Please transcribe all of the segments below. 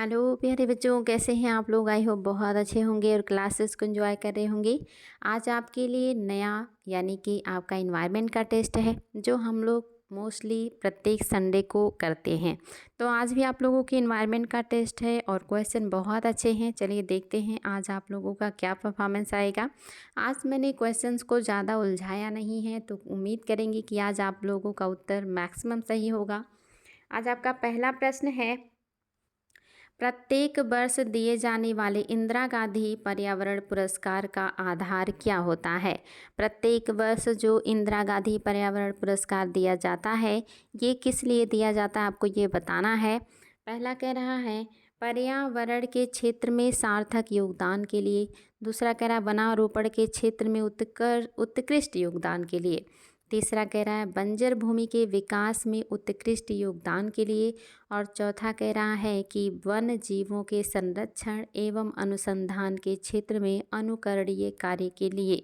Hello प्यारे बच्चों, कैसे हैं आप लोग। आई होप बहुत अच्छे होंगे और क्लासेस को एंजॉय कर रहे होंगे। आज आपके लिए नया यानी कि आपका इन्वायरमेंट का टेस्ट है जो हम लोग मोस्टली प्रत्येक संडे को करते हैं। तो आज भी आप लोगों के इन्वायरमेंट का टेस्ट है और क्वेश्चन बहुत अच्छे हैं। चलिए देखते हैं आज आप लोगों का क्या परफॉर्मेंस आएगा। आज मैंने क्वेश्चंस को ज़्यादा उलझाया नहीं है, तो उम्मीद करेंगे कि आज आप लोगों का उत्तर मैक्सिमम सही होगा। आज आपका पहला प्रश्न है, प्रत्येक वर्ष दिए जाने वाले इंदिरा गांधी पर्यावरण पुरस्कार का आधार क्या होता है। प्रत्येक वर्ष जो इंदिरा गांधी पर्यावरण पुरस्कार दिया जाता है, ये किस लिए दिया जाता है आपको ये बताना है। पहला कह रहा है पर्यावरण के क्षेत्र में सार्थक योगदान के लिए। दूसरा कह रहा है वनारोपण के क्षेत्र में उत्कृष्ट योगदान के लिए। तीसरा कह रहा है बंजर भूमि के विकास में उत्कृष्ट योगदान के लिए। और चौथा कह रहा है कि वन जीवों के संरक्षण एवं अनुसंधान के क्षेत्र में अनुकरणीय कार्य के लिए।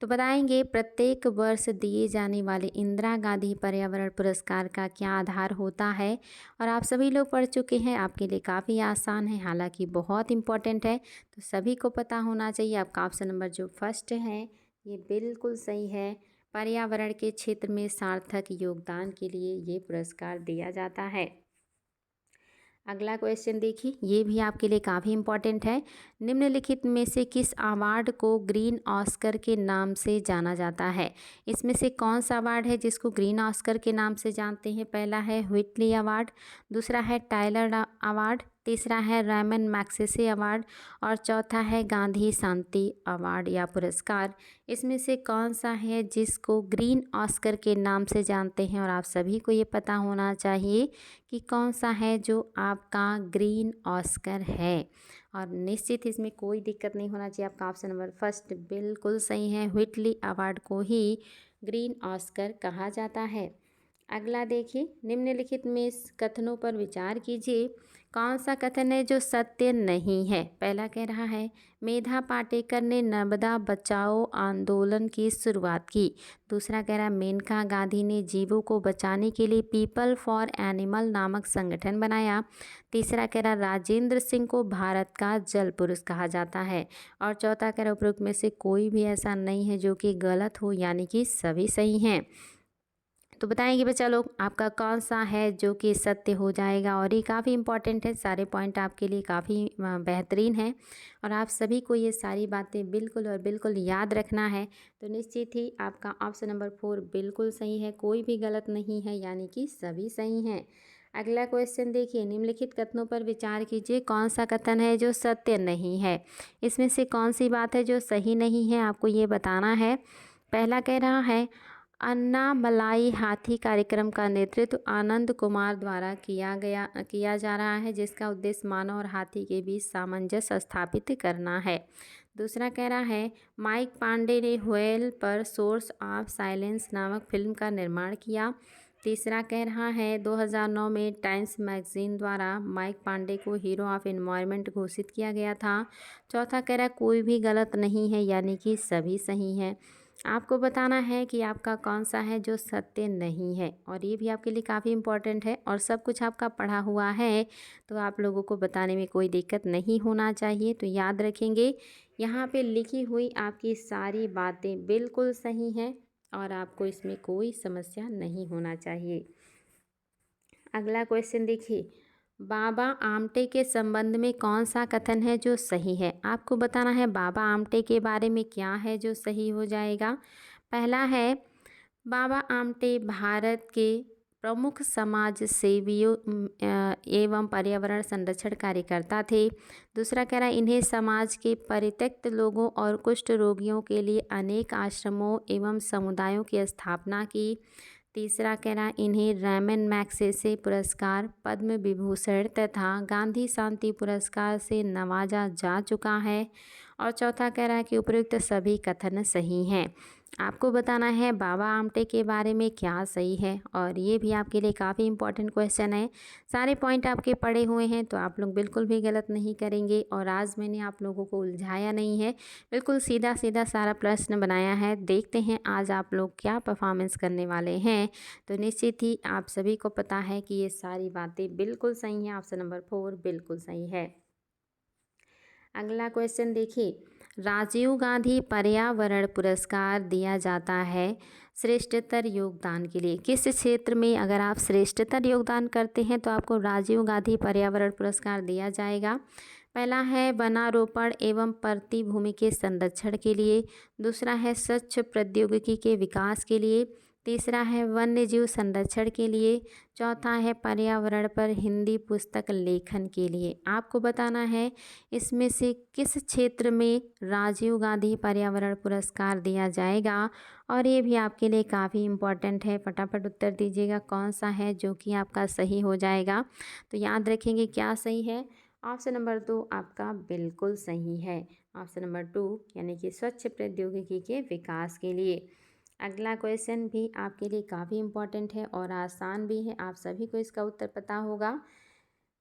तो बताएंगे प्रत्येक वर्ष दिए जाने वाले इंदिरा गांधी पर्यावरण पुरस्कार का क्या आधार होता है। और आप सभी लोग पढ़ चुके हैं, आपके लिए काफ़ी आसान है, हालांकि बहुत इम्पॉर्टेंट है, तो सभी को पता होना चाहिए। आपका ऑप्शन नंबर जो फर्स्ट है ये बिल्कुल सही है। पर्यावरण के क्षेत्र में सार्थक योगदान के लिए ये पुरस्कार दिया जाता है। अगला क्वेश्चन देखिए, ये भी आपके लिए काफ़ी इम्पॉर्टेंट है। निम्नलिखित में से किस अवार्ड को ग्रीन ऑस्कर के नाम से जाना जाता है। इसमें से कौन सा अवार्ड है जिसको ग्रीन ऑस्कर के नाम से जानते हैं। पहला है व्हिटली अवार्ड, दूसरा है टाइलर अवार्ड, तीसरा है रैमन मैग्सेसे अवार्ड और चौथा है गांधी शांति अवार्ड या पुरस्कार। इसमें से कौन सा है जिसको ग्रीन ऑस्कर के नाम से जानते हैं। और आप सभी को ये पता होना चाहिए कि कौन सा है जो आपका ग्रीन ऑस्कर है। और निश्चित इसमें कोई दिक्कत नहीं होना चाहिए। आपका ऑप्शन नंबर फर्स्ट बिल्कुल सही है। व्हिटली अवार्ड को ही ग्रीन ऑस्कर कहा जाता है। अगला देखिए, निम्नलिखित में इस कथनों पर विचार कीजिए। कौन सा कथन है जो सत्य नहीं है। पहला कह रहा है मेधा पाटेकर ने नर्मदा बचाओ आंदोलन की शुरुआत की। दूसरा कह रहा है मेनका गांधी ने जीवों को बचाने के लिए पीपल फॉर एनिमल नामक संगठन बनाया। तीसरा कह रहा राजेंद्र सिंह को भारत का जल पुरुष कहा जाता है। और चौथा कह रहा उपरोक्त में से कोई भी ऐसा नहीं है जो कि गलत हो, यानी कि सभी सही हैं। तो बताएंगे बच्चा लोग आपका कौन सा है जो कि सत्य हो जाएगा। और ये काफ़ी इंपॉर्टेंट है, सारे पॉइंट आपके लिए काफ़ी बेहतरीन है और आप सभी को ये सारी बातें बिल्कुल और बिल्कुल याद रखना है। तो निश्चित ही आपका ऑप्शन नंबर 4 बिल्कुल सही है, कोई भी गलत नहीं है, यानी कि सभी सही हैं। अगला क्वेश्चन देखिए, निम्नलिखित कथनों पर विचार कीजिए। कौन सा कथन है जो सत्य नहीं है। इसमें से कौन सी बात है जो सही नहीं है, आपको ये बताना है। पहला कह रहा है अन्नामलाई हाथी कार्यक्रम का नेतृत्व आनंद कुमार द्वारा किया जा रहा है, जिसका उद्देश्य मानव और हाथी के बीच सामंजस्य स्थापित करना है। दूसरा कह रहा है माइक पांडे ने व्हेल पर सोर्स ऑफ साइलेंस नामक फिल्म का निर्माण किया। तीसरा कह रहा है 2009 में टाइम्स मैगजीन द्वारा माइक पांडे को हीरो ऑफ एनवायरनमेंट घोषित किया गया था। चौथा कह रहा है कोई भी गलत नहीं है, यानी कि सभी सही हैं। आपको बताना है कि आपका कौन सा है जो सत्य नहीं है। और ये भी आपके लिए काफ़ी इम्पॉर्टेंट है और सब कुछ आपका पढ़ा हुआ है, तो आप लोगों को बताने में कोई दिक्कत नहीं होना चाहिए। तो याद रखेंगे, यहाँ पे लिखी हुई आपकी सारी बातें बिल्कुल सही हैं और आपको इसमें कोई समस्या नहीं होना चाहिए। अगला क्वेश्चन देखिए, बाबा आमटे के संबंध में कौन सा कथन है जो सही है। आपको बताना है बाबा आमटे के बारे में क्या है जो सही हो जाएगा। पहला है बाबा आमटे भारत के प्रमुख समाज सेवियों एवं पर्यावरण संरक्षण कार्यकर्ता थे। दूसरा कह रहा है इन्हें समाज के परित्यक्त लोगों और कुष्ठ रोगियों के लिए अनेक आश्रमों एवं समुदायों की स्थापना की। तीसरा कह रहा इन्हें रैमन मैग्सेसे पुरस्कार, पद्म विभूषण तथा गांधी शांति पुरस्कार से नवाजा जा चुका है। और चौथा कह रहा है कि उपयुक्त सभी कथन सही हैं। आपको बताना है बाबा आमटे के बारे में क्या सही है, और ये भी आपके लिए काफ़ी इंपॉर्टेंट क्वेश्चन है। सारे पॉइंट आपके पढ़े हुए हैं तो आप लोग बिल्कुल भी गलत नहीं करेंगे, और आज मैंने आप लोगों को उलझाया नहीं है, बिल्कुल सीधा सीधा सारा प्रश्न बनाया है। देखते हैं आज आप लोग क्या परफॉर्मेंस करने वाले हैं। तो निश्चित ही आप सभी को पता है कि ये सारी बातें बिल्कुल सही हैं। ऑप्शन नंबर 4 बिल्कुल सही है। अगला क्वेश्चन देखिए, राजीव गांधी पर्यावरण पुरस्कार दिया जाता है श्रेष्ठतर योगदान के लिए। किस क्षेत्र में अगर आप श्रेष्ठतर योगदान करते हैं तो आपको राजीव गांधी पर्यावरण पुरस्कार दिया जाएगा। पहला है वनारोपण एवं प्रतिभूमि के संरक्षण के लिए, दूसरा है स्वच्छ प्रौद्योगिकी के विकास के लिए, तीसरा है वन्य जीव संरक्षण के लिए, चौथा है पर्यावरण पर हिंदी पुस्तक लेखन के लिए। आपको बताना है इसमें से किस क्षेत्र में राजीव गांधी पर्यावरण पुरस्कार दिया जाएगा, और ये भी आपके लिए काफ़ी इम्पॉर्टेंट है। फटाफट उत्तर दीजिएगा कौन सा है जो कि आपका सही हो जाएगा। तो याद रखेंगे क्या सही है। ऑप्शन नंबर 2 आपका बिल्कुल सही है। ऑप्शन नंबर 2 यानी कि स्वच्छ प्रौद्योगिकी के विकास के लिए। अगला क्वेश्चन भी आपके लिए काफ़ी इम्पॉर्टेंट है और आसान भी है, आप सभी को इसका उत्तर पता होगा।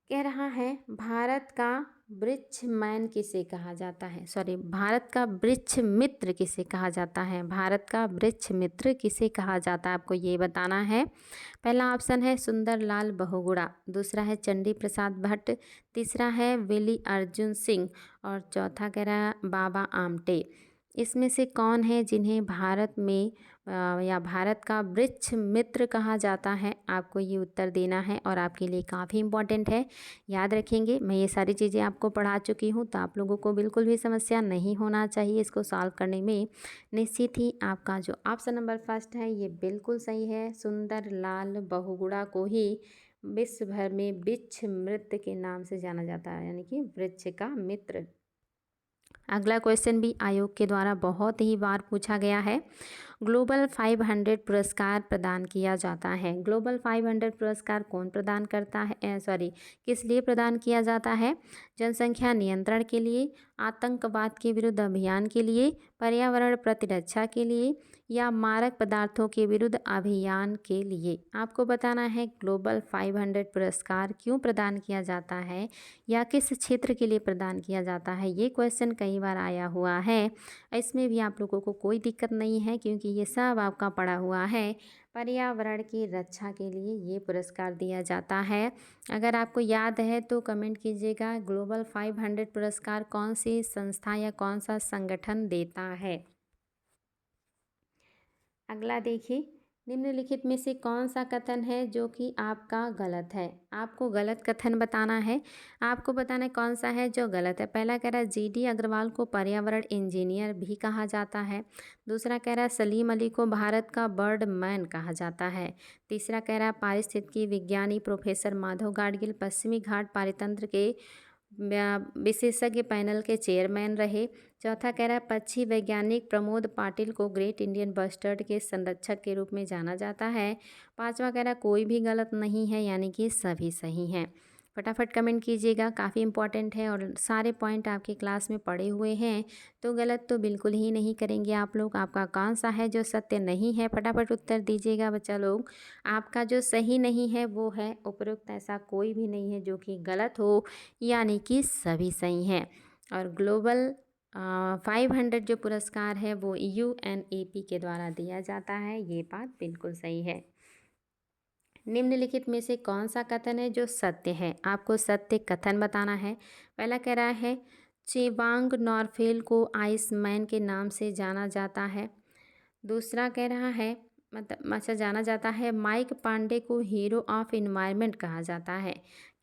कह रहा है भारत का वृक्ष मैन किसे कहा जाता है, सॉरी भारत का वृक्ष मित्र किसे कहा जाता है। भारत का वृक्ष मित्र किसे कहा जाता है आपको ये बताना है। पहला ऑप्शन है सुंदरलाल बहुगुणा, दूसरा है चंडी प्रसाद भट्ट, तीसरा है विली अर्जुन सिंह, और चौथा कह रहा है बाबा आमटे। इसमें से कौन है जिन्हें भारत में या भारत का वृक्ष मित्र कहा जाता है, आपको ये उत्तर देना है और आपके लिए काफ़ी इम्पॉर्टेंट है। याद रखेंगे मैं ये सारी चीज़ें आपको पढ़ा चुकी हूँ तो आप लोगों को बिल्कुल भी समस्या नहीं होना चाहिए इसको सॉल्व करने में। निश्चित ही आपका जो ऑप्शन नंबर फर्स्ट है ये बिल्कुल सही है। सुंदरलाल बहुगुणा को ही विश्व भर में वृक्ष मित्र के नाम से जाना जाता है, यानी कि वृक्ष का मित्र। अगला क्वेश्चन भी आयोग के द्वारा बहुत ही बार पूछा गया है। ग्लोबल 500 पुरस्कार प्रदान किया जाता है। ग्लोबल 500 पुरस्कार कौन प्रदान करता है, सॉरी किस लिए प्रदान किया जाता है। जनसंख्या नियंत्रण के लिए, आतंकवाद के विरुद्ध अभियान के लिए, पर्यावरण प्रतिरक्षा के लिए, या मारक पदार्थों के विरुद्ध अभियान के लिए। आपको बताना है ग्लोबल 500 पुरस्कार क्यों प्रदान किया जाता है या किस क्षेत्र के लिए प्रदान किया जाता है। ये क्वेश्चन कई बार आया हुआ है। इसमें भी आप लोगों को कोई दिक्कत नहीं है क्योंकि ये सब आपका पड़ा हुआ है। पर्यावरण की रक्षा के लिए ये पुरस्कार दिया जाता है। अगर आपको याद है तो कमेंट कीजिएगा ग्लोबल 500 पुरस्कार कौन सी संस्था या कौन सा संगठन देता है। अगला देखिए, निम्नलिखित में से कौन सा कथन है जो कि आपका गलत है। आपको गलत कथन बताना है। आपको बताना है कौन सा है जो गलत है। पहला कह रहा है जीडी अग्रवाल को पर्यावरण इंजीनियर भी कहा जाता है। दूसरा कह रहा है सलीम अली को भारत का बर्ड मैन कहा जाता है। तीसरा कह रहा है पारिस्थितिकी विज्ञानी प्रोफेसर माधव गाडगिल पश्चिमी घाट पारितंत्र के विशेषज्ञ पैनल के चेयरमैन रहे। चौथा कह रहा है पक्षी वैज्ञानिक प्रमोद पाटिल को ग्रेट इंडियन बस्टर्ड के संरक्षक के रूप में जाना जाता है। पांचवा कह रहा है कोई भी गलत नहीं है, यानी कि सभी सही हैं। फटाफट कमेंट कीजिएगा, काफ़ी इंपॉर्टेंट है और सारे पॉइंट आपके क्लास में पड़े हुए हैं तो गलत तो बिल्कुल ही नहीं करेंगे आप लोग। आपका कौन सा है जो सत्य नहीं है, फटाफट उत्तर दीजिएगा बच्चा लोग। आपका जो सही नहीं है वो है उपरोक्त ऐसा कोई भी नहीं है जो कि गलत हो, यानी कि सभी सही हैं। और ग्लोबल 500 जो पुरस्कार है वो UNEP के द्वारा दिया जाता है, ये बात बिल्कुल सही है। निम्नलिखित में से कौन सा कथन है जो सत्य है, आपको सत्य कथन बताना है। पहला कह रहा है चेवांग नॉरफेल को आइसमैन के नाम से जाना जाता है। दूसरा कह रहा है मतलब जाना जाता है माइक पांडे को हीरो ऑफ इन्वायरमेंट कहा जाता है,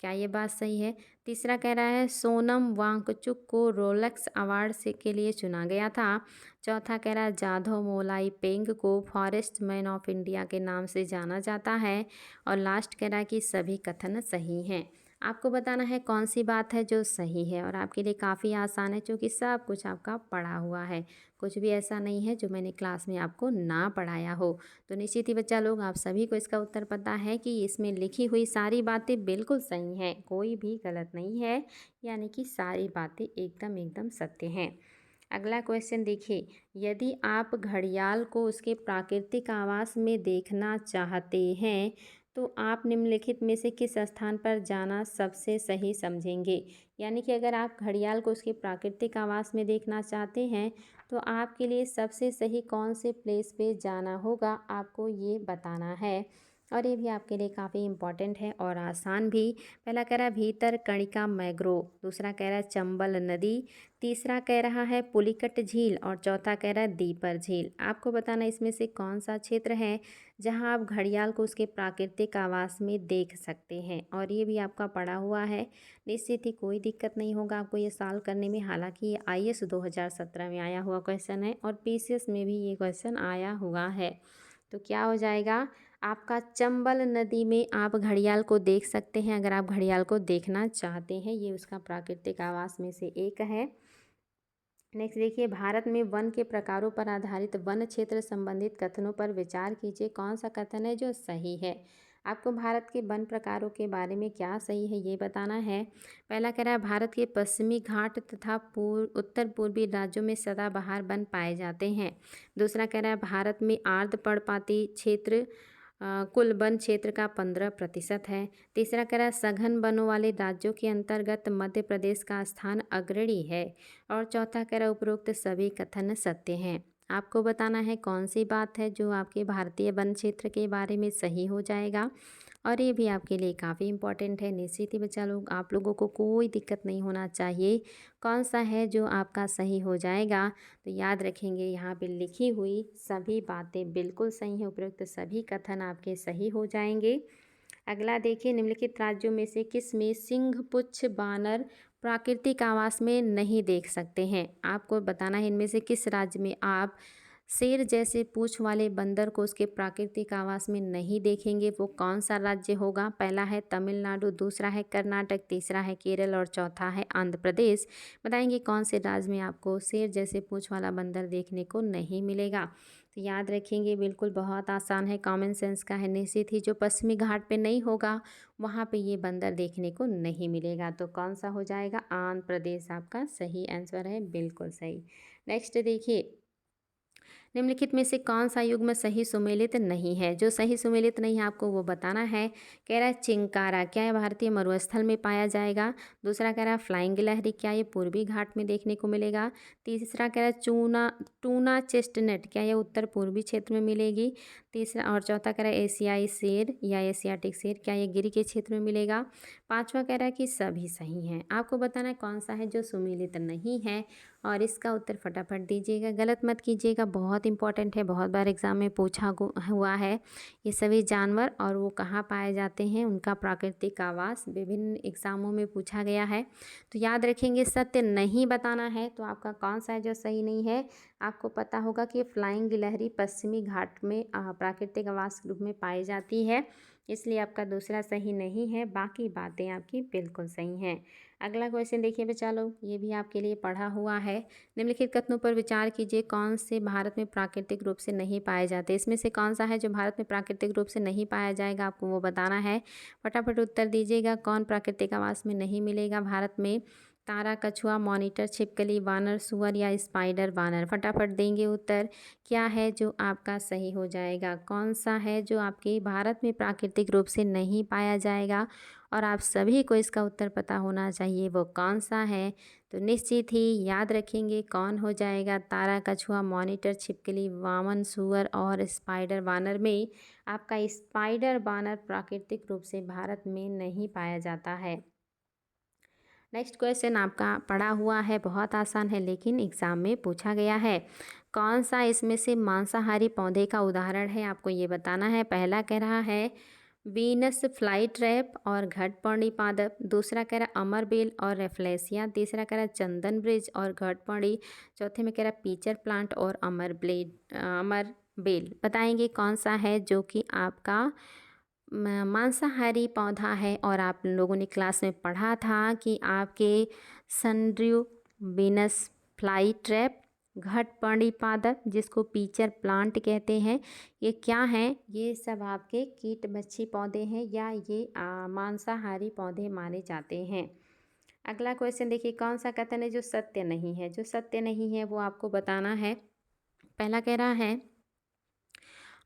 क्या ये बात सही है। तीसरा कह रहा है सोनम वांगचुक को रोलेक्स अवार्ड से के लिए चुना गया था। चौथा कह रहा है जाधव मोलाई पेंग को फॉरेस्ट मैन ऑफ इंडिया के नाम से जाना जाता है। और लास्ट कह रहा है कि सभी कथन सही हैं। आपको बताना है कौन सी बात है जो सही है, और आपके लिए काफ़ी आसान है क्योंकि सब कुछ आपका पढ़ा हुआ है। कुछ भी ऐसा नहीं है जो मैंने क्लास में आपको ना पढ़ाया हो। तो निश्चित ही बच्चा लोग आप सभी को इसका उत्तर पता है कि इसमें लिखी हुई सारी बातें बिल्कुल सही हैं, कोई भी गलत नहीं है, यानी कि सारी बातें एकदम एकदम सत्य हैं। अगला क्वेश्चन देखिए, यदि आप घड़ियाल को उसके प्राकृतिक आवास में देखना चाहते हैं तो आप निम्नलिखित में से किस स्थान पर जाना सबसे सही समझेंगे। यानी कि अगर आप घड़ियाल को उसके प्राकृतिक आवास में देखना चाहते हैं तो आपके लिए सबसे सही कौन से प्लेस पे जाना होगा, आपको ये बताना है। और ये भी आपके लिए काफ़ी इम्पॉर्टेंट है और आसान भी। पहला कह रहा है भीतरकणिका मैंग्रोव, दूसरा कह रहा है चंबल नदी, तीसरा कह रहा है पुलिकट झील और चौथा कह रहा है दीपर झील। आपको बताना इसमें से कौन सा क्षेत्र है जहां आप घड़ियाल को उसके प्राकृतिक आवास में देख सकते हैं। और ये भी आपका पड़ा हुआ है, निश्चित ही कोई दिक्कत नहीं होगा आपको ये सॉल्व करने में। हालांकि ये IAS 2017 में आया हुआ क्वेश्चन है और PCS में भी ये क्वेश्चन आया हुआ है। तो क्या हो जाएगा आपका, चंबल नदी में आप घड़ियाल को देख सकते हैं अगर आप घड़ियाल को देखना चाहते हैं। ये उसका प्राकृतिक आवास में से एक है। नेक्स्ट देखिए, भारत में वन के प्रकारों पर आधारित वन क्षेत्र संबंधित कथनों पर विचार कीजिए, कौन सा कथन है जो सही है। आपको भारत के वन प्रकारों के बारे में क्या सही है ये बताना है। पहला कह रहा है भारत के पश्चिमी घाट तथा उत्तर पूर्वी राज्यों में सदाबहार वन पाए जाते हैं। दूसरा कह रहा है भारत में आर्द्र पर्णपाती क्षेत्र कुल वन क्षेत्र का 15% है। तीसरा कह रहा है सघन वनों वाले राज्यों के अंतर्गत मध्य प्रदेश का स्थान अग्रणी है। और चौथा कह रहा है उपरोक्त सभी कथन सत्य हैं। आपको बताना है कौन सी बात है जो आपके भारतीय वन क्षेत्र के बारे में सही हो जाएगा। और ये भी आपके लिए काफ़ी इम्पोर्टेंट है, निश्चित ही बच्चा लोग आप लोगों को कोई दिक्कत नहीं होना चाहिए कौन सा है जो आपका सही हो जाएगा। तो याद रखेंगे यहाँ पे लिखी हुई सभी बातें बिल्कुल सही हैं, उपयुक्त सभी कथन आपके सही हो जाएंगे। अगला देखिए, निम्नलिखित राज्यों में से किस में सिंहपुच्छ बानर प्राकृतिक आवास में नहीं देख सकते हैं। आपको बताना है इनमें से किस राज्य में आप शेर जैसे पूंछ वाले बंदर को उसके प्राकृतिक आवास में नहीं देखेंगे, वो कौन सा राज्य होगा। पहला है तमिलनाडु, दूसरा है कर्नाटक, तीसरा है केरल और चौथा है आंध्र प्रदेश। बताएंगे कौन से राज्य में आपको शेर जैसे पूंछ वाला बंदर देखने को नहीं मिलेगा। तो याद रखेंगे बिल्कुल बहुत आसान है, कॉमन सेंस का है, निश्चित ही जो पश्चिमी घाट पे नहीं होगा वहाँ पे ये बंदर देखने को नहीं मिलेगा। तो कौन सा हो जाएगा, आंध्र प्रदेश आपका सही आंसर है, बिल्कुल सही। नेक्स्ट देखिए, निम्नलिखित में से कौन सा युग्म सही सुमेलित नहीं है। जो सही सुमेलित नहीं है आपको वो बताना है। कह रहा है चिंकारा, क्या यह भारतीय मरुस्थल में पाया जाएगा। दूसरा कह रहा है फ्लाइंग गिलहरी, क्या ये पूर्वी घाट में देखने को मिलेगा। तीसरा कह रहा है टूना चेस्टनट, क्या यह उत्तर पूर्वी क्षेत्र में मिलेगी। तीसरा और चौथा कह रहा है एशियाई शेर या एशियाटिक शेर, क्या ये गिरी के क्षेत्र में मिलेगा। पांचवा कह रहा है कि सभी सही हैं। आपको बताना है कौन सा है जो सुमेलित नहीं है और इसका उत्तर फटाफट दीजिएगा, गलत मत कीजिएगा, बहुत इंपॉर्टेंट है, बहुत बार एग्जाम में पूछा हुआ है। ये सभी जानवर और वो कहाँ पाए जाते हैं, उनका प्राकृतिक आवास विभिन्न एग्जामों में पूछा गया है। तो याद रखेंगे सत्य नहीं बताना है तो आपका कौन सा है जो सही नहीं है। आपको पता होगा कि फ्लाइंग गिलहरी पश्चिमी घाट में प्राकृतिक आवास के रूप में पाई जाती है, इसलिए आपका दूसरा सही नहीं है, बाकी बातें आपकी बिल्कुल सही हैं। अगला क्वेश्चन देखिए बच्चा लोग, ये भी आपके लिए पढ़ा हुआ है। निम्नलिखित कथनों पर विचार कीजिए, कौन से भारत में प्राकृतिक रूप से नहीं पाए जाते। इसमें से कौन सा है जो भारत में प्राकृतिक रूप से नहीं पाया जाएगा, आपको वो बताना है। फटाफट उत्तर दीजिएगा, कौन प्राकृतिक आवास में नहीं मिलेगा भारत में। तारा, कछुआ, मॉनिटर, छिपकली, वानर, सुअर या स्पाइडर वानर। फटाफट देंगे उत्तर, क्या है जो आपका सही हो जाएगा, कौन सा है जो आपके भारत में प्राकृतिक रूप से नहीं पाया जाएगा। और आप सभी को इसका उत्तर पता होना चाहिए वो कौन सा है। तो निश्चित ही याद रखेंगे कौन हो जाएगा, तारा, कछुआ, मॉनिटर, छिपकली, वामन, सुअर और स्पाइडर वानर में आपका स्पाइडर वानर प्राकृतिक रूप से भारत में नहीं पाया जाता है। नेक्स्ट क्वेश्चन आपका पड़ा हुआ है, बहुत आसान है लेकिन एग्ज़ाम में पूछा गया है। कौन सा इसमें से मांसाहारी पौधे का उदाहरण है, आपको ये बताना है। पहला कह रहा है वीनस फ्लाई ट्रैप और घटपर्णी पादप। दूसरा कह रहा है अमरबेल और रेफ्लेसिया। तीसरा कह रहा है चंदन ब्रिज और घटपर्णी। चौथे में कह रहा है पीचर प्लांट और अमर बेल। बताएंगे कौन सा है जो कि आपका मांसाहारी पौधा है। और आप लोगों ने क्लास में पढ़ा था कि आपके सनड्यू, वीनस फ्लाई ट्रैप, घटपर्णी पादप जिसको पीचर प्लांट कहते हैं, ये क्या हैं, ये सब आपके कीट मच्छी पौधे हैं या ये मांसाहारी पौधे माने जाते हैं। अगला क्वेश्चन देखिए, कौन सा कथन है जो सत्य नहीं है? जो सत्य नहीं है वो आपको बताना है। पहला कह रहा है,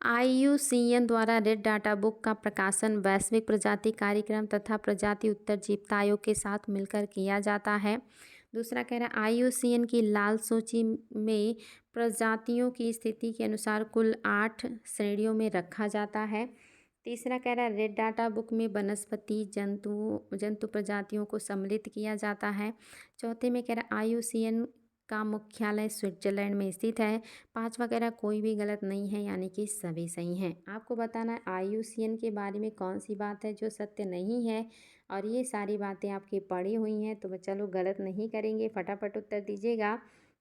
IUCN द्वारा रेड डाटा बुक का प्रकाशन वैश्विक प्रजाति कार्यक्रम तथा प्रजाति उत्तरजीविता आयोग के साथ मिलकर किया जाता है। दूसरा कह रहा है, IUCN की लाल सूची में प्रजातियों की स्थिति के अनुसार कुल 8 श्रेणियों में रखा जाता है। तीसरा कह रहा है, रेड डाटा बुक में वनस्पति जंतु प्रजातियों को सम्मिलित किया जाता है। चौथे में कह रहा है, IUCN का मुख्यालय स्विट्जरलैंड में स्थित है। पाँचवा कह रहा है, कोई भी गलत नहीं है, यानी कि सभी सही हैं। आपको बताना है IUCN के बारे में कौन सी बात है जो सत्य नहीं है, और ये सारी बातें आपकी पढ़ी हुई हैं, तो चलो गलत नहीं करेंगे, फटाफट उत्तर दीजिएगा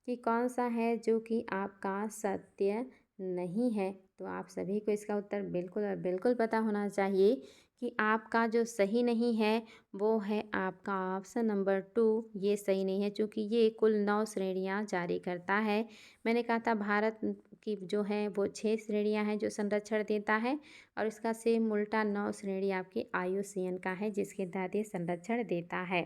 कि कौन सा है जो कि आपका सत्य नहीं है। तो आप सभी को इसका उत्तर बिल्कुल और बिल्कुल पता होना चाहिए कि आपका जो सही नहीं है वो है आपका ऑप्शन नंबर 2, ये सही नहीं है, क्योंकि ये कुल 9 श्रेणियाँ जारी करता है। मैंने कहा था भारत की जो है वो 6 श्रेणियाँ हैं जो संरक्षण देता है, और इसका सेम उल्टा 9 श्रेणी आपके IUCN का है जिसके तहत ये संरक्षण देता है।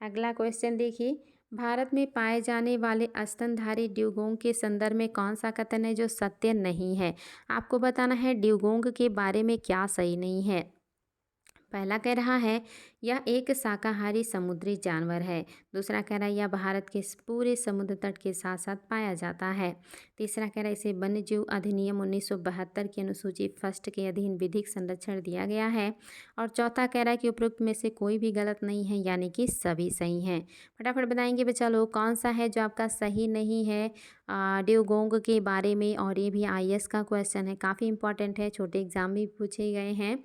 अगला क्वेश्चन देखिए, भारत में पाए जाने वाले स्तनधारी ड्यूगोंग के संदर्भ में कौन सा कथन है जो सत्य नहीं है? आपको बताना है ड्यूगोंग के बारे में क्या सही नहीं है। पहला कह रहा है, यह एक शाकाहारी समुद्री जानवर है। दूसरा कह रहा है, यह भारत के पूरे समुद्र तट के साथ साथ पाया जाता है। तीसरा कह रहा है, इसे वन्यजीव अधिनियम 1972 की अनुसूची फर्स्ट के अधीन विधिक संरक्षण दिया गया है। और चौथा कह रहा है कि उपरोक्त में से कोई भी गलत नहीं है, यानी कि सभी सही हैं। फटाफट बताएंगे बच्चा लोग कौन सा है जो आपका सही नहीं है ड्यूगोंग के बारे में। और ये भी IAS का क्वेश्चन है, काफ़ी इंपॉर्टेंट है, छोटे एग्जाम भी पूछे गए हैं,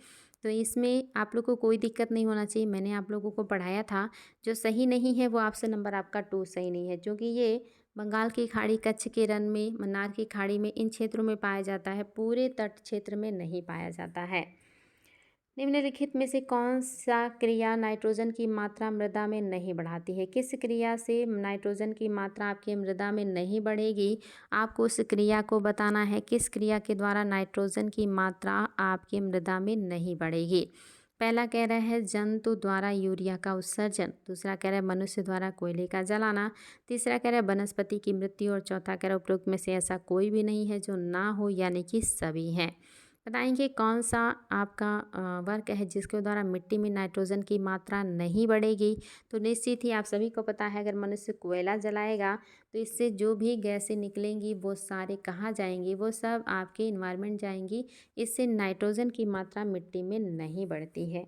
तो इसमें आप लोग को कोई दिक्कत नहीं होना चाहिए। मैंने आप लोगों को पढ़ाया था, जो सही नहीं है वो ऑप्शन नंबर आपका 2 सही नहीं है, क्योंकि ये बंगाल की खाड़ी, कच्छ के रण में, मन्नार की खाड़ी में, इन क्षेत्रों में पाया जाता है, पूरे तट क्षेत्र में नहीं पाया जाता है। निम्नलिखित में से कौन सा क्रिया नाइट्रोजन की मात्रा मृदा में नहीं बढ़ाती है? किस क्रिया से नाइट्रोजन की मात्रा आपकी मृदा में नहीं बढ़ेगी? आपको उस क्रिया को बताना है, किस क्रिया के द्वारा नाइट्रोजन की मात्रा आपकी मृदा में नहीं बढ़ेगी। पहला कह रहा है जंतु द्वारा यूरिया का उत्सर्जन। दूसरा कह रहा है मनुष्य द्वारा कोयले का जलाना। तीसरा कह रहा है वनस्पति की मृत्यु। और चौथा कह रहा है उपरोक्त में से ऐसा कोई भी नहीं है जो ना हो, यानी कि सभी हैं। बताएंगे कौन सा आपका वर्क है जिसके द्वारा मिट्टी में नाइट्रोजन की मात्रा नहीं बढ़ेगी। तो निश्चित ही आप सभी को पता है, अगर मनुष्य कोयला जलाएगा तो इससे जो भी गैसें निकलेंगी वो सारे कहाँ जाएंगी? वो सब आपके इन्वायरमेंट जाएंगी। इससे नाइट्रोजन की मात्रा मिट्टी में नहीं बढ़ती है।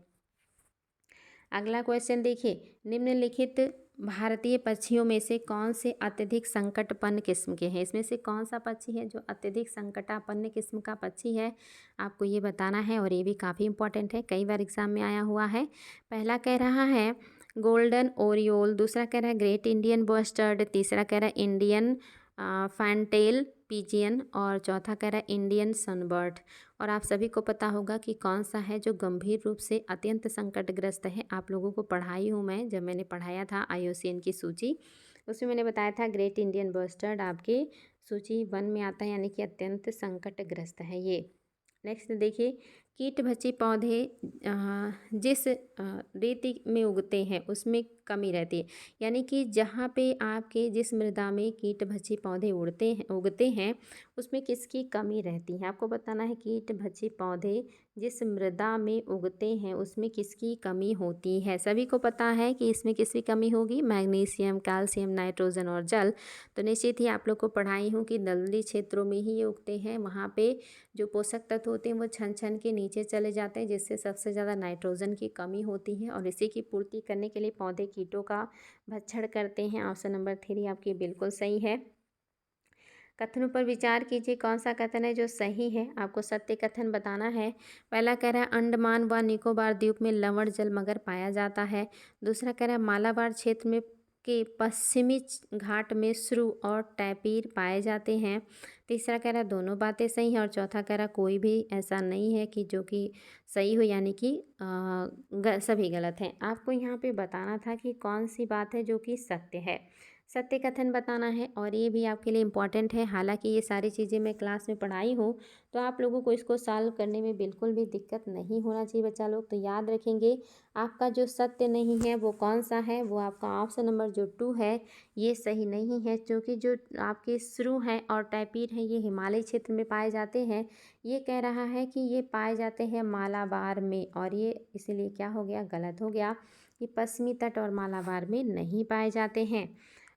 अगला क्वेश्चन देखिए, निम्नलिखित भारतीय पक्षियों में से कौन से अत्यधिक संकटापन्न किस्म के हैं? इसमें से कौन सा पक्षी है जो अत्यधिक संकटापन्न किस्म का पक्षी है, आपको ये बताना है। और ये भी काफ़ी इंपॉर्टेंट है, कई बार एग्जाम में आया हुआ है। पहला कह रहा है गोल्डन ओरियोल। दूसरा कह रहा है ग्रेट इंडियन बस्टर्ड। तीसरा कह रहा है इंडियन फैंटेल पिजियन। और चौथा कह रहा है इंडियन सनबर्ड। और आप सभी को पता होगा कि कौन सा है जो गंभीर रूप से अत्यंत संकटग्रस्त है। आप लोगों को पढ़ाई हूँ मैं, जब मैंने पढ़ाया था IUCN की सूची, उसमें मैंने बताया था ग्रेट इंडियन बस्टर्ड आपके सूची 1 में आता है, यानी कि अत्यंत संकटग्रस्त है ये। नेक्स्ट देखिए, कीट भक्षी पौधे जिस रेती में उगते हैं उसमें कमी रहती है, यानी कि जहाँ पे आपके जिस मृदा में कीट भक्षी पौधे उगते हैं उसमें किसकी कमी रहती है? आपको बताना है कीट भक्षी पौधे जिस मृदा में उगते हैं उसमें किसकी कमी होती है। सभी को पता है कि इसमें किसकी कमी होगी, मैग्नीशियम, कैल्शियम, नाइट्रोजन और जल। तो निश्चित ही आप लोग को पढ़ाई हूँ कि दलदली क्षेत्रों में ही ये उगते हैं, वहाँ पे जो पोषक तत्व होते हैं वो छन छन के नीचे चले जाते हैं, जिससे सबसे ज़्यादा नाइट्रोजन की कमी होती है। और इसी की पूर्ति करने के लिए पौधे कीटों का भक्षण करते हैं। ऑप्शन नंबर 3 आपकी बिल्कुल सही है। कथनों पर विचार कीजिए, कौन सा कथन है जो सही है, आपको सत्य कथन बताना है। पहला कह रहा है अंडमान व निकोबार द्वीप में लवण जल मगर पाया जाता है। दूसरा कह रहा है मालाबार क्षेत्र में के पश्चिमी घाट में श्रू और टैपीर पाए जाते हैं। तीसरा कह रहा दोनों बातें सही हैं और चौथा कह रहा कोई भी ऐसा नहीं है कि जो कि सही हो, यानी कि सभी गलत हैं। आपको यहाँ पे बताना था कि कौन सी बात है जो कि सत्य है, सत्य कथन बताना है और ये भी आपके लिए इम्पॉर्टेंट है। हालांकि ये सारी चीज़ें मैं क्लास में पढ़ाई हूँ तो आप लोगों को इसको सॉल्व करने में बिल्कुल भी दिक्कत नहीं होना चाहिए बच्चा लोग। तो याद रखेंगे आपका जो सत्य नहीं है वो कौन सा है, वो आपका ऑप्शन नंबर जो 2 है ये सही नहीं है, क्योंकि जो आपके श्रू हैं और टैपीर हैं ये हिमालय क्षेत्र में पाए जाते हैं। ये कह रहा है कि ये पाए जाते हैं मालाबार में, और ये इसीलिए क्या हो गया, गलत हो गया कि पश्चिमी तट और मालाबार में नहीं पाए जाते हैं।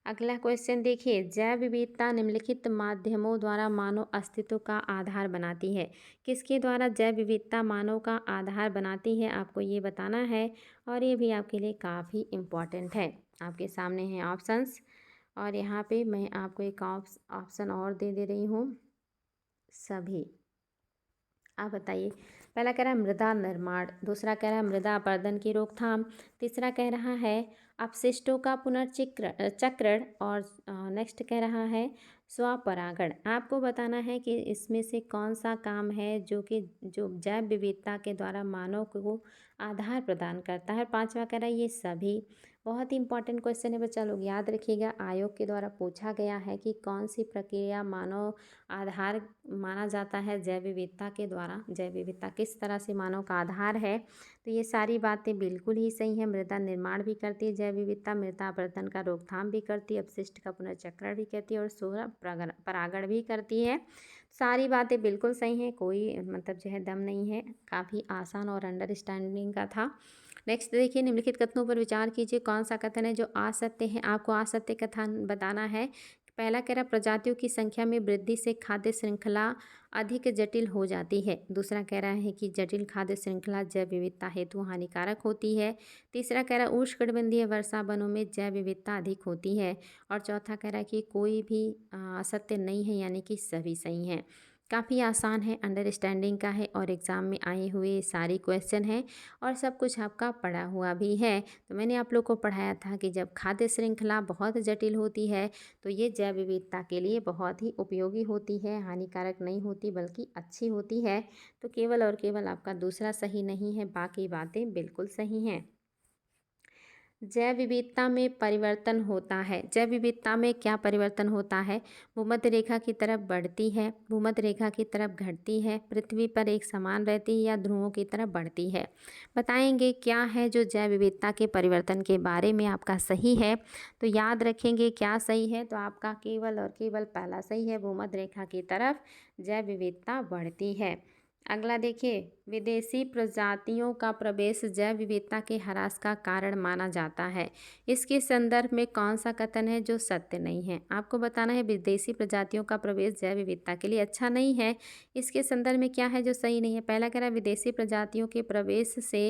अगला क्वेश्चन देखिए, जैव विविधता निम्नलिखित माध्यमों द्वारा मानव अस्तित्व का आधार बनाती है। किसके द्वारा जैव विविधता मानव का आधार बनाती है, आपको ये बताना है और ये भी आपके लिए काफ़ी इम्पॉर्टेंट है। आपके सामने हैं ऑप्शंस और यहाँ पे मैं आपको एक ऑप्शन और दे रही हूँ सभी। आप बताइए, पहला कह रहा है मृदा निर्माण, दूसरा कह रहा है मृदा अपरदन की रोकथाम, तीसरा कह रहा है अपशिष्टों का चक्रण और नेक्स्ट कह रहा है स्वपरागण। आपको बताना है कि इसमें से कौन सा काम है जो जैव विविधता के द्वारा मानव को आधार प्रदान करता है। पांचवा कह रहा है ये सभी। बहुत ही इंपॉर्टेंट क्वेश्चन है बच्चा लोग, याद रखिएगा। आयोग के द्वारा पूछा गया है कि कौन सी प्रक्रिया मानव आधार माना जाता है जैव विविधता के द्वारा, जैव विविधता किस तरह से मानव का आधार है। तो ये सारी बातें बिल्कुल ही सही है। मृदा निर्माण भी करती है जैव विविधता, मृदा अपरदन का रोकथाम भी करती है, अपशिष्ट का पुनर्चक्रण भी करती है और सूर्य परागण भी करती है। सारी बातें बिल्कुल सही हैं, कोई मतलब जो है दम नहीं है। काफ़ी आसान और अंडरस्टैंडिंग का था। नेक्स्ट देखिए, निम्नलिखित कथनों पर विचार कीजिए, कौन सा कथन है जो असत्य है। आपको असत्य कथन बताना है। पहला कह रहा प्रजातियों की संख्या में वृद्धि से खाद्य श्रृंखला अधिक जटिल हो जाती है। दूसरा कह रहा है कि जटिल खाद्य श्रृंखला जैव विविधता हेतु हानिकारक होती है। तीसरा कह रहा है उष्णकटिबंधीय वर्षा वनों में जैव विविधता अधिक होती है। और चौथा कह रहा है कि कोई भी असत्य नहीं है, यानी कि सभी सही हैं। काफ़ी आसान है, अंडरस्टैंडिंग का है और एग्ज़ाम में आए हुए सारी क्वेश्चन हैं और सब कुछ आपका पढ़ा हुआ भी है। तो मैंने आप लोग को पढ़ाया था कि जब खाद्य श्रृंखला बहुत जटिल होती है तो ये जैव विविधता के लिए बहुत ही उपयोगी होती है, हानिकारक नहीं होती बल्कि अच्छी होती है। तो केवल और केवल आपका दूसरा सही नहीं है, बाकी बातें बिल्कुल सही हैं। जैव विविधता में परिवर्तन होता है। जैव विविधता में क्या परिवर्तन होता है? भूमध्य रेखा की तरफ बढ़ती है, भूमध्य रेखा की तरफ घटती है, पृथ्वी पर एक समान रहती है या ध्रुवों की तरफ बढ़ती है। बताएंगे क्या है जो जैव विविधता के परिवर्तन के बारे में आपका सही है। तो याद रखेंगे क्या सही है, तो आपका केवल और केवल पहला सही है, भूमध्य रेखा की तरफ जैव विविधता बढ़ती है। अगला देखिए, विदेशी प्रजातियों का प्रवेश जैव विविधता के ह्रास का कारण माना जाता है। इसके संदर्भ में कौन सा कथन है जो सत्य नहीं है। आपको बताना है विदेशी प्रजातियों का प्रवेश जैव विविधता के लिए अच्छा नहीं है। इसके संदर्भ में क्या है जो सही नहीं है। पहला कह रहा है विदेशी प्रजातियों के प्रवेश से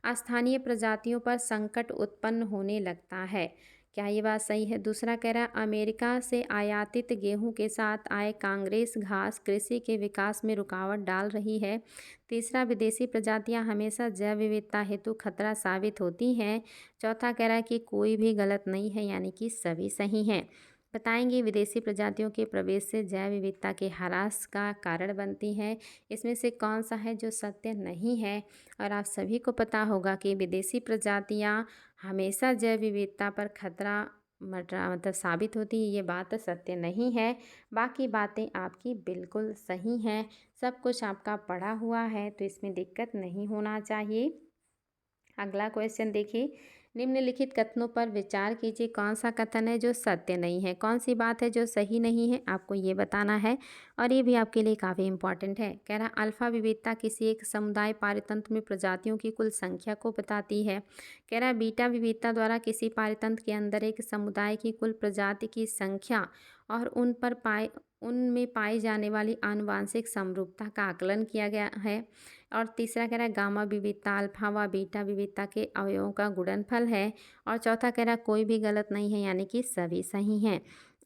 स्थानीय प्रजातियों पर संकट उत्पन्न होने लगता है। क्या ये बात सही है? दूसरा कह रहा है अमेरिका से आयातित गेहूं के साथ आए कांग्रेस घास कृषि के विकास में रुकावट डाल रही है। तीसरा, विदेशी प्रजातियां हमेशा जैव विविधता हेतु खतरा साबित होती हैं। चौथा कह रहा है कि कोई भी गलत नहीं है, यानी कि सभी सही हैं। बताएंगे विदेशी प्रजातियों के प्रवेश से जैव विविधता के ह्रास का कारण बनती है। इसमें से कौन सा है जो सत्य नहीं है। और आप सभी को पता होगा कि विदेशी प्रजातियां हमेशा जैव विविधता पर खतरा मतलब साबित होती है, ये बात सत्य नहीं है। बाकी बातें आपकी बिल्कुल सही हैं, सब कुछ आपका पढ़ा हुआ है तो इसमें दिक्कत नहीं होना चाहिए। अगला क्वेश्चन देखिए, निम्नलिखित कथनों पर विचार कीजिए, कौन सा कथन है जो सत्य नहीं है, कौन सी बात है जो सही नहीं है, आपको ये बताना है और ये भी आपके लिए काफ़ी इंपॉर्टेंट है। कह रहा अल्फा विविधता किसी एक समुदाय पारितंत्र में प्रजातियों की कुल संख्या को बताती है। कह रहा बीटा विविधता द्वारा किसी पारितंत्र के अंदर एक समुदाय की कुल प्रजाति की संख्या और उनमें पाई जाने वाली आनुवांशिक समरूपता का आकलन किया गया है। और तीसरा कह रहा है गामा विविधता अल्फा व बीटा विविधता के अवयवों का गुणनफल है। और चौथा कह रहा है कोई भी गलत नहीं है, यानी कि सभी सही हैं।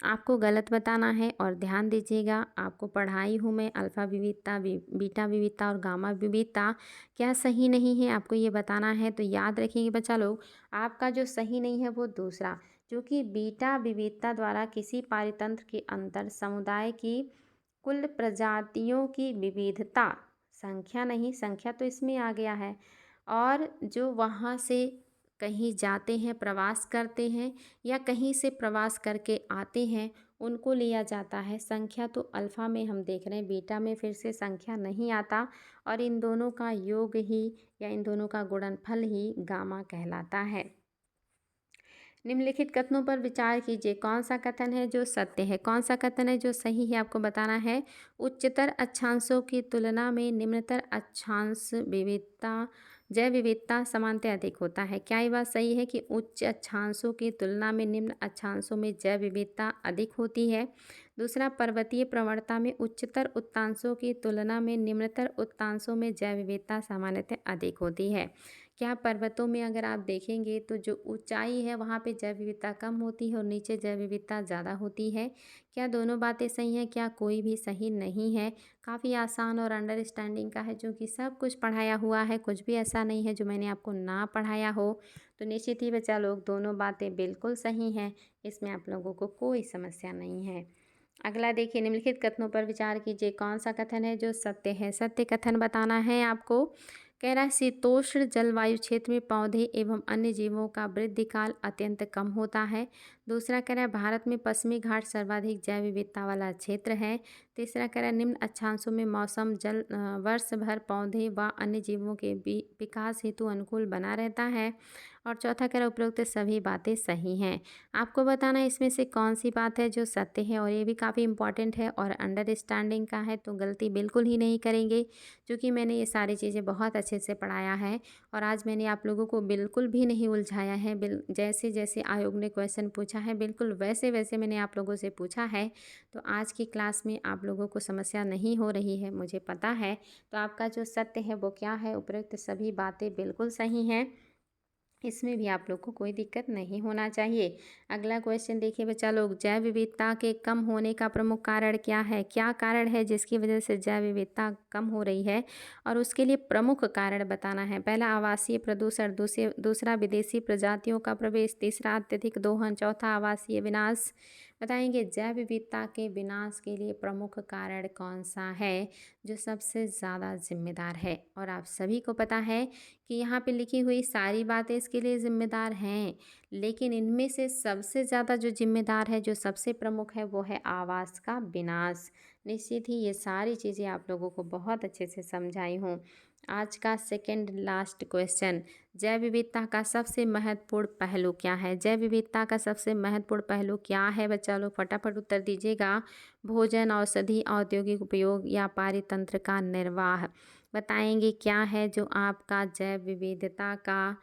आपको गलत बताना है और ध्यान दीजिएगा, आपको पढ़ाई हूँ मैं अल्फा विविधता बीटा विविधता और गामा विविधता क्या सही नहीं है, आपको ये बताना है। तो याद रखिएगा बच्चा लोग, आपका जो सही नहीं है वो दूसरा, जो कि बीटा विविधता द्वारा किसी पारितंत्र के अंतर समुदाय की कुल प्रजातियों की विविधता, संख्या नहीं, संख्या तो इसमें आ गया है, और जो वहाँ से कहीं जाते हैं, प्रवास करते हैं या कहीं से प्रवास करके आते हैं, उनको लिया जाता है। संख्या तो अल्फ़ा में हम देख रहे हैं, बीटा में फिर से संख्या नहीं आता, और इन दोनों का योग ही या इन दोनों का गुणनफल ही गामा कहलाता है। निम्नलिखित कथनों पर विचार कीजिए। कौन सा कथन है जो सत्य है, कौन सा कथन है जो सही है, आपको बताना है। उच्चतर अक्षांशों की तुलना में निम्नतर अक्षांश विविधता, जैव विविधता सामान्यतः अधिक होता है। क्या ये बात सही है कि उच्च अक्षांशों की तुलना में निम्न अक्षांशों में जैव विविधता अधिक होती है? दूसरा, पर्वतीय प्रवणता में उच्चतर उत्तांशों की तुलना में निम्नतर उत्तांशों में जैव विविधता सामान्यतः अधिक होती है। क्या पर्वतों में अगर आप देखेंगे तो जो ऊंचाई है वहाँ पे जैव विविधता कम होती है और नीचे जैव विविधता ज़्यादा होती है? क्या दोनों बातें सही हैं? क्या कोई भी सही नहीं है? काफ़ी आसान और अंडरस्टैंडिंग का है, जो कि सब कुछ पढ़ाया हुआ है, कुछ भी ऐसा नहीं है जो मैंने आपको ना पढ़ाया हो। तो निश्चित ही बच्चा लोग, दोनों बातें बिल्कुल सही हैं, इसमें आप लोगों को कोई समस्या नहीं है। अगला देखिए, निम्नलिखित कथनों पर विचार कीजिए। कौन सा कथन है जो सत्य है? सत्य कथन बताना है आपको। कह रहा है शीतोष्ण जलवायु क्षेत्र में पौधे एवं अन्य जीवों का वृद्धि काल अत्यंत कम होता है। दूसरा कह रहा है भारत में पश्चिमी घाट सर्वाधिक जैव विविधता वाला क्षेत्र है। तीसरा कह रहा है निम्न अक्षांशों में मौसम वर्ष भर पौधे व अन्य जीवों के विकास हेतु अनुकूल बना रहता है। और चौथा कह रहा है उपरोक्त सभी बातें सही हैं। आपको बताना है इसमें से कौन सी बात है जो सत्य है, और ये भी काफ़ी इंपॉर्टेंट है और अंडरस्टैंडिंग का है, तो गलती बिल्कुल ही नहीं करेंगे, क्योंकि मैंने ये सारी चीज़ें बहुत अच्छे से पढ़ाया है और आज मैंने आप लोगों को बिल्कुल भी नहीं उलझाया है। जैसे जैसे आयोग ने क्वेश्चन पूछा है बिल्कुल वैसे वैसे मैंने आप लोगों से पूछा है। तो आज की क्लास में आप लोगों को समस्या नहीं हो रही है, मुझे पता है। तो आपका जो सत्य है वो क्या है? उपरोक्त सभी बातें बिल्कुल सही हैं, इसमें भी आप लोग को कोई दिक्कत नहीं होना चाहिए। अगला क्वेश्चन देखिए बच्चा लोग, जैव विविधता के कम होने का प्रमुख कारण क्या है? क्या कारण है जिसकी वजह से जैव विविधता कम हो रही है, और उसके लिए प्रमुख कारण बताना है। पहला, आवासीय प्रदूषण। दूसरा, विदेशी प्रजातियों का प्रवेश। तीसरा, अत्यधिक दोहन। चौथा, आवासीय विनाश। बताएंगे जैव विविधता के विनाश के लिए प्रमुख कारण कौन सा है जो सबसे ज़्यादा जिम्मेदार है? और आप सभी को पता है कि यहाँ पे लिखी हुई सारी बातें इसके लिए ज़िम्मेदार हैं, लेकिन इनमें से सबसे ज़्यादा जो जिम्मेदार है, जो सबसे प्रमुख है, वो है आवास का विनाश। निश्चित ही ये सारी चीज़ें आप लोगों को बहुत अच्छे से समझाई हूँ। आज का सेकंड लास्ट क्वेश्चन, जैव विविधता का सबसे महत्वपूर्ण पहलू क्या है? जैव विविधता का सबसे महत्वपूर्ण पहलू क्या है बच्चा लोग? फटाफट उत्तर दीजिएगा। भोजन, औषधि, औद्योगिक उपयोग या पारितंत्र का निर्वाह। बताएंगे क्या है जो आपका जैव विविधता का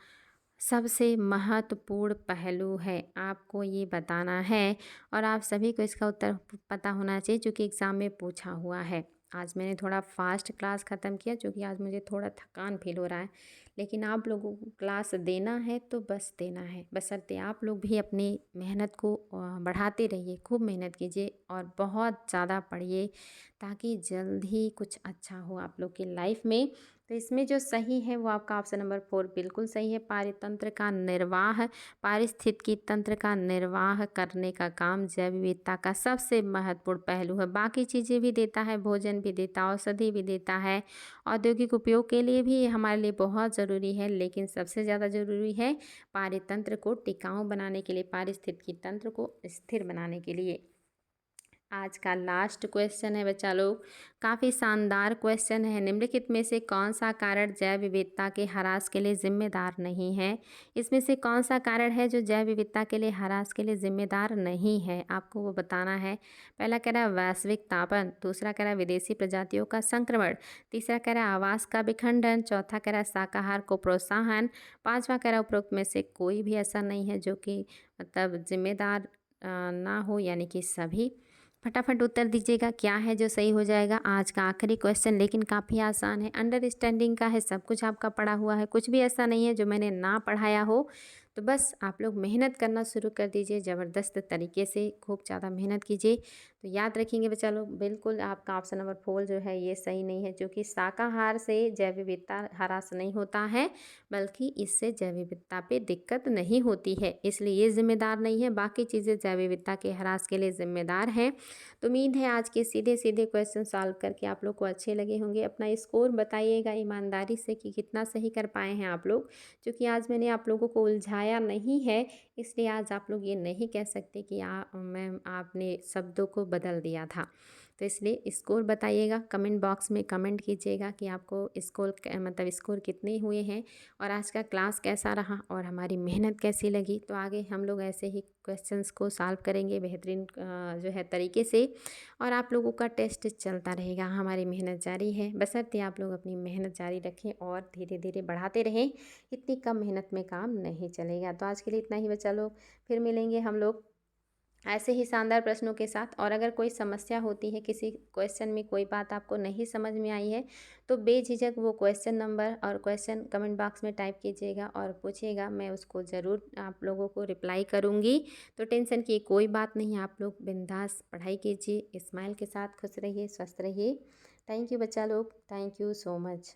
सबसे महत्वपूर्ण पहलू है, आपको ये बताना है। और आप सभी को इसका उत्तर पता होना चाहिए, क्योंकि एग्ज़ाम में पूछा हुआ है। आज मैंने थोड़ा फास्ट क्लास ख़त्म किया, क्योंकि आज मुझे थोड़ा थकान फील हो रहा है, लेकिन आप लोगों को क्लास देना है तो बस देना है, बशर्ते आप लोग भी अपनी मेहनत को बढ़ाते रहिए, खूब मेहनत कीजिए और बहुत ज़्यादा पढ़िए, ताकि जल्द ही कुछ अच्छा हो आप लोग की लाइफ में। तो इसमें जो सही है वो आपका ऑप्शन नंबर 4 बिल्कुल सही है। पारितंत्र का निर्वाह, पारिस्थितिकी तंत्र का निर्वाह करने का काम जैव विविधता का सबसे महत्वपूर्ण पहलू है। बाकी चीज़ें भी देता है, भोजन भी देता है, औषधि भी देता है, औद्योगिक उपयोग के लिए भी हमारे लिए बहुत ज़रूरी है, लेकिन सबसे ज़्यादा ज़रूरी है पारितंत्र को टिकाऊ बनाने के लिए, पारिस्थितिकी तंत्र को स्थिर बनाने के लिए। आज का लास्ट क्वेश्चन है बच्चा लोग, काफ़ी शानदार क्वेश्चन है। निम्नलिखित में से कौन सा कारण जैव विविधता के ह्रास के लिए जिम्मेदार नहीं है? इसमें से कौन सा कारण है जो जैव विविधता के लिए ह्रास के लिए जिम्मेदार नहीं है, आपको वो बताना है। पहला कह रहा है वैश्विक तापन। दूसरा कह रहा है विदेशी प्रजातियों का संक्रमण। तीसरा कह रहा है आवास का विखंडन। चौथा कह रहा है शाकाहार को प्रोत्साहन। पाँचवा कह रहा है उपरोक्त में से कोई भी ऐसा नहीं है जो कि मतलब जिम्मेदार ना हो, यानी कि सभी। फटाफट उत्तर दीजिएगा क्या है जो सही हो जाएगा। आज का आखिरी क्वेश्चन लेकिन काफ़ी आसान है, अंडरस्टैंडिंग का है, सब कुछ आपका पढ़ा हुआ है, कुछ भी ऐसा नहीं है जो मैंने ना पढ़ाया हो। तो बस आप लोग मेहनत करना शुरू कर दीजिए, ज़बरदस्त तरीके से खूब ज़्यादा मेहनत कीजिए। तो याद रखेंगे बच्चा लोग, बिल्कुल आपका ऑप्शन नंबर 4 जो है ये सही नहीं है, क्योंकि शाकाहार से जैव विविधता ह्रास नहीं होता है, बल्कि इससे जैव विविधता पे दिक्कत नहीं होती है, इसलिए ये जिम्मेदार नहीं है। बाकी चीज़ें जैव विविधता के ह्रास के लिए जिम्मेदार हैं। तो उम्मीद है आज के सीधे सीधे क्वेश्चन सॉल्व करके आप लोग को अच्छे लगे होंगे। अपना स्कोर बताइएगा ईमानदारी से कि कितना सही कर पाए हैं आप लोग, क्योंकि आज मैंने आप लोगों को उलझाया नहीं है, इसलिए आज आप लोग ये नहीं कह सकते कि मैम आपने शब्दों को बदल दिया था। तो इसलिए स्कोर बताइएगा, कमेंट बॉक्स में कमेंट कीजिएगा कि आपको स्कोर कितने हुए हैं और आज का क्लास कैसा रहा और हमारी मेहनत कैसी लगी। तो आगे हम लोग ऐसे ही क्वेश्चंस को सॉल्व करेंगे बेहतरीन जो है तरीके से, और आप लोगों का टेस्ट चलता रहेगा। हमारी मेहनत जारी है, बशर्ते आप लोग अपनी मेहनत जारी रखें और धीरे धीरे बढ़ाते रहें। इतनी कम मेहनत में काम नहीं चलेगा। तो आज के लिए इतना ही बच्चा लोग, फिर मिलेंगे हम लोग ऐसे ही शानदार प्रश्नों के साथ। और अगर कोई समस्या होती है, किसी क्वेश्चन में कोई बात आपको नहीं समझ में आई है, तो बेझिझक वो क्वेश्चन नंबर और क्वेश्चन कमेंट बॉक्स में टाइप कीजिएगा और पूछिएगा, मैं उसको ज़रूर आप लोगों को रिप्लाई करूँगी। तो टेंशन की कोई बात नहीं, आप लोग बिंदास पढ़ाई कीजिए, स्माइल के साथ खुश रहिए, स्वस्थ रहिए। थैंक यू बच्चा लोग, थैंक यू सो मच।